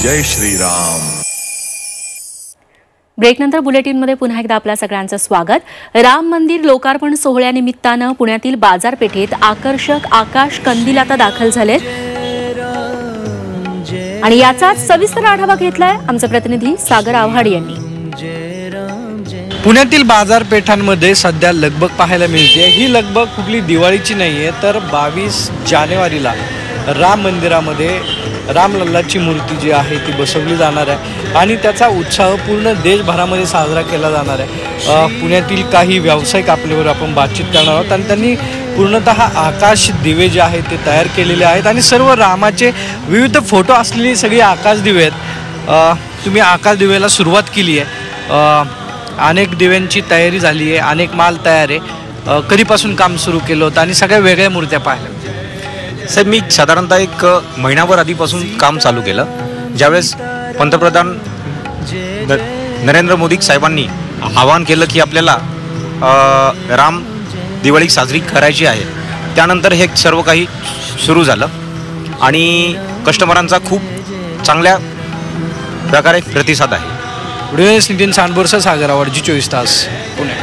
जय श्रीराम। ब्रेकनंतर बुलेटिनमध्ये पुन्हा एकदा आपल्या सगळ्यांचं स्वागत। राम मंदिर लोकार्पण सोहळ्यानिमित्तानं पुण्यातील बाजारपेठेत आकर्षक आकाश कंदील आता दाखल झालेत आणि याचाच सविस्तर आढावा घेतलाय आमचे प्रतिनिधी सागर आव्हाड यांनी। पुण्यातील बाजारपेठांमध्ये सध्या लगबग पाहायला मिळते। ही लगबग कुठली दिवाळीची नाहीये, तर 22 जानेवारीला राम मंदिरामध्ये रामलल्लाची मूर्ती जी आहे ती बसवली जाणार आहे आणि त्याचा उत्साह पूर्ण देशभरामध्ये साजरा केला जाणार आहे। पुण्यातील काही व्यावसायिक आपल्यावर आपण बातचीत करणार आहोत आणि त्यांनी पूर्णतः आकाश दिवे जे आहेत ते तयार केलेले आहेत आणि सर्व रामाचे विविध फोटो असलेली सगळी आकाश दिवे आहेत। तुम्ही आकाश दिवेला सुरुवात केली आहे, अनेक दिव्यांची तयारी झाली आहे, अनेक माल तयार आहे। कधीपासून काम सुरू केलं होतं आणि सगळ्या वेगळ्या मूर्त्या पाहिल्या? साहेब, मी साधारणतः एक महिनाभर आधीपासून काम चालू केलं। ज्यावेळेस पंतप्रधान नरेंद्र मोदी साहेबांनी आवाहन केलं की आपल्याला राम दिवाळी साजरी करायची आहे, त्यानंतर हे सर्व काही सुरू झालं आणि कस्टमरांचा खूप चांगल्या प्रकारे प्रतिसाद आहे। व्हिडिओ नितीन सांडबोरसह सागर आव्हाड, जी 24 तास, पुणे।